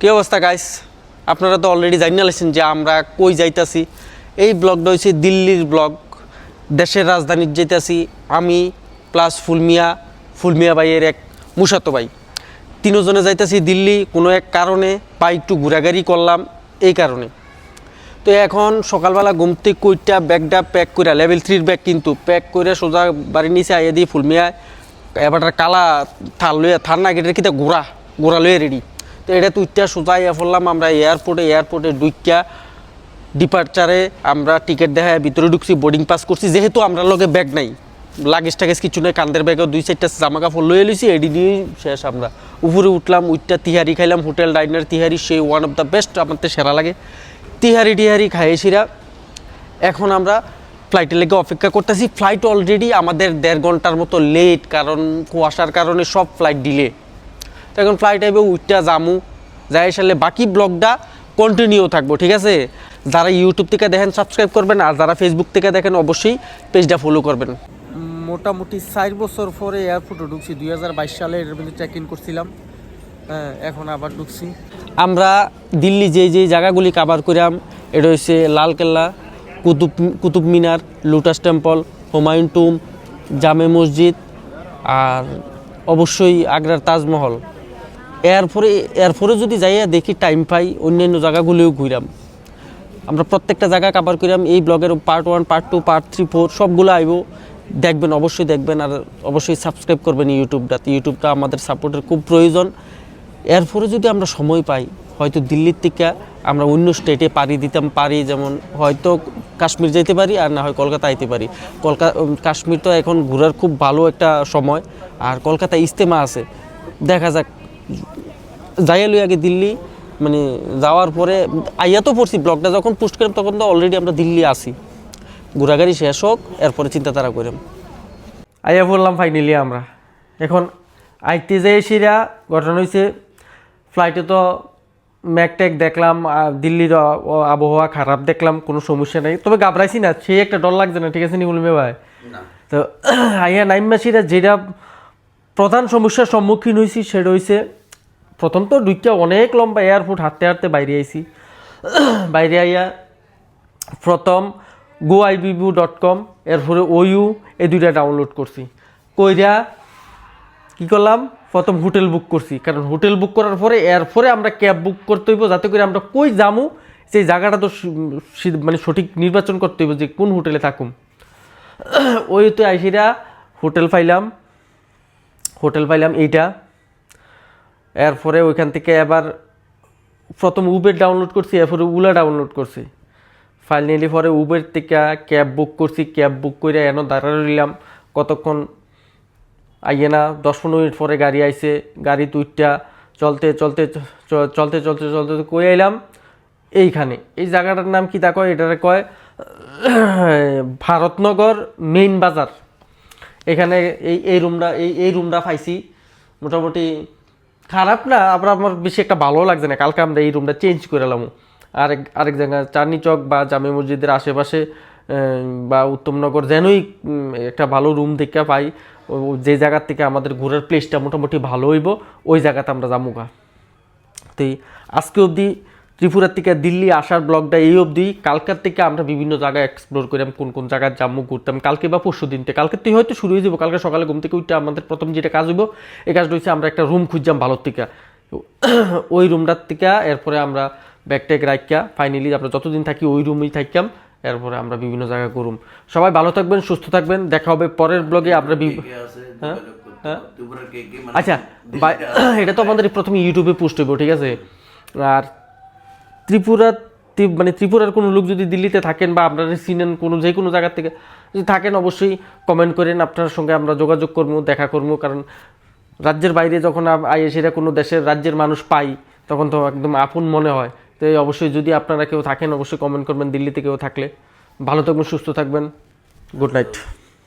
কি অবস্থা গাইস, আপনারা তো অলরেডি জানিয়ে আছেন যে আমরা কই যাইতাছি। এই ব্লগটা হচ্ছে দিল্লির ব্লগ। দেশের রাজধানীর যাইতাছি আমি প্লাস ফুলমিয়া ভাইয়ের এক মুসাতো ভাই, তিনজনে যাইতাছি দিল্লি কোনো এক কারণে, বা একটু ঘোরাঘুরি করলাম এই কারণে। তো এখন সকালবেলা ঘুম থেকে কইটা ব্যাগটা প্যাক করে, লেভেল 3-র ব্যাগ কিন্তু প্যাক করে সোজা বাড়ি নিচে আইয়া দিই ফুলমিয়া। এবার কালা থাল লইয়া থার না গেটের কিতা ঘোরা লইয়া রেডি। তো এটা তুইটা সোজা ইয়া পড়লাম আমরা এয়ারপোর্টে ঢুকিয়া ডিপার্চারে আমরা টিকিট দেখায় ভিতরে ঢুকছি, বোর্ডিং পাস করছি। যেহেতু আমরা লগে ব্যাগ নাই, লাগেজ টাগেজ কিছু নেই, কান্দের ব্যাগও 2-4টা জামা কাপড় লইয়া লইছি, এডি দিয়েই শেষ। আমরা উপরে উঠলাম, উঠটা তিহারি খাইলাম, হোটেল ডাইনার তিহারি, সেই ওয়ান অফ দ্য বেস্ট, আমার তো সেরা লাগে। তিহারি খাইয়েছিরা। এখন আমরা ফ্লাইটের লেগে অপেক্ষা করতেছি। ফ্লাইট অলরেডি আমাদের 1.5 ঘন্টার মতো লেট, কারণ কুয়াশার কারণে সব ফ্লাইট ডিলে। তো এখন ফ্লাইট আইবে, উইটটা জামু যাই সালে বাকি ব্লগটা কন্টিনিউ থাকবো, ঠিক আছে? যারা ইউটিউব থেকে দেখেন সাবস্ক্রাইব করবেন, আর যারা ফেসবুক থেকে দেখেন অবশ্যই পেজটা ফলো করবেন। মোটামুটি 4 বছর পরে এয়ারপোর্টে ঢুকছি, 2022 সালে এর মধ্যে চেক ইন করছিলাম। হ্যাঁ, এখন আবার ঢুকছি। আমরা দিল্লি যেই জায়গাগুলি কাভার করাম, এটা হচ্ছে Lal Qila, Qutub Minar, lotus temple, Humayun tomb, জামে মসজিদ, আর অবশ্যই আগ্রার তাজমহল। এরপরে যদি যাইয়া দেখি টাইম পাই, অন্যান্য জায়গাগুলিও ঘুরাম। আমরা প্রত্যেকটা জায়গা কাভার করাম। এই ব্লগের পার্ট 1, পার্ট 2, পার্ট 3, 4 সবগুলো আইব, দেখবেন, অবশ্যই দেখবেন। আর অবশ্যই সাবস্ক্রাইব করবেন ইউটিউবটা আমাদের সাপোর্টের খুব প্রয়োজন। এরপরে যদি আমরা সময় পাই, হয়তো দিল্লির থেকে আমরা অন্য স্টেটে পাড়ি দিতাম পারি, যেমন হয়তো কাশ্মীর যেতে পারি, আর না হয় কলকাতা আইতে পারি। কাশ্মীর তো এখন ঘোরার খুব ভালো একটা সময়, আর কলকাতা ইজতেমা আছে, দেখা যাক। যাইয়া লই আগে দিল্লি, মানে যাওয়ার পরে আইয়া তো পড়ছি, ব্লগটা যখন পোস্ট করাম তখন তো অলরেডি আমরা দিল্লি আসি। ঘোরাঘুরি শেষ হোক, এরপরে চিন্তাধারা করাম। আইয়া পড়লাম ফাইনালি আমরা। এখন আইতে যাই সেরা ঘটনা হয়েছে, ফ্লাইটে তো ম্যাকট্যাক দেখলাম, দিল্লির আবহাওয়া খারাপ দেখলাম, কোনো সমস্যা নেই, তবে ঘাবড়াইছি না, সেই একটা ডর লাগছে না, ঠিক আছে নি বলবে ভাই? তো আইয়া নাইমাসিরা যেটা প্রধান সমস্যার সম্মুখীন হয়েছি সেটা হয়েছে, প্রথম তো ঢুকিয়া অনেক লম্বা এয়ারপোর্ট, হাঁটতে বাইরে আইছি। বাইরে আইয়া প্রথম goibibu.com, এরপরে OU, এই দুইটা ডাউনলোড করছি। কইরা কী করলাম, প্রথম হোটেল বুক করছি, কারণ হোটেল বুক করার পরে এরপরে আমরা ক্যাব বুক করতে হইব, যাতে করে আমরা কই যামু সেই জায়গাটা তো মানে সঠিক নির্বাচন করতে হইব যে কোন হোটেলে থাকুম। ওই তো আইসিরা হোটেল পাইলাম এইটা। এরপরে ওইখান থেকে এবার প্রথম উবের ডাউনলোড করছি, এরপরে ওলা ডাউনলোড করছি। ফাইনালি পরে উবের থেকে ক্যাব বুক করছি, ক্যাব বুক করে এনে দাঁড়া রইলাম কতক্ষণ, আইয়ে না 10-15 মিনিট পরে গাড়ি আইছে। গাড়ি তুইটা চলতে কই আইলাম এইখানে। এই জায়গাটার নাম কি তা কয়, এটারে কয় ভারতনগর মেইন বাজার। এখানে এই রুমটা পাইছি, মোটামুটি খারাপ না, আবার আমার বেশি একটা ভালো লাগছে না। কালকে আমরা এই রুমটা চেঞ্জ করে এলাম আরেক জায়গায়, চাঁদনি চক বা জামে মসজিদের আশেপাশে বা উত্তমনগর, যেনই একটা ভালো রুম থেকে পাই, যে জায়গার থেকে আমাদের ঘোরার প্লেসটা মোটামুটি ভালো হইব, ওই জায়গাতে আমরা যামুগা। তো আজকে অবধি ত্রিপুরার থেকে দিল্লি আসার ব্লগটা এই অবধি। কালকার থেকে আমরা বিভিন্ন জায়গায় এক্সপ্লোর করি, কোন জায়গায় যাবো ঘুরতাম, কালকে বা পরশু দিনতে। কালকে তুই হয়তো শুরু হয়ে যাবো, কালকে সকালে ঘুম থেকে উঠতে আমাদের প্রথম যেটা কাজ হইব, এই কাজটা হচ্ছে আমরা একটা রুম খুঁজলাম ভালোর থেকে। ওই রুমটার থেকে এরপরে আমরা ব্যাগট্যাগ রাখিয়া ফাইনালি আমরা যতদিন থাকি ওই রুমেই থাকতাম, এরপরে আমরা বিভিন্ন জায়গায় ঘুরুম। সবাই ভালো থাকবেন, সুস্থ থাকবেন, দেখা হবে পরের ব্লগে। আমরা আচ্ছা, এটা তো আমাদের প্রথমে ইউটিউবে পোস্ট হইব, ঠিক আছে? আর ত্রিপুরার কোনো লোক যদি দিল্লিতে থাকেন বা আপনারা চিনেন যে কোনো জায়গার থেকে যদি থাকেন, অবশ্যই কমেন্ট করেন, আপনার সঙ্গে আমরা যোগাযোগ করবো, দেখা করবো। কারণ রাজ্যের বাইরে যখন সেটা কোনো দেশের রাজ্যের মানুষ পাই, তখন তো একদম আপন মনে হয়। তো অবশ্যই যদি আপনারা কেউ থাকেন, অবশ্যই কমেন্ট করবেন দিল্লিতে কেউ থাকলে। ভালো থাকবেন, সুস্থ থাকবেন, গুড নাইট।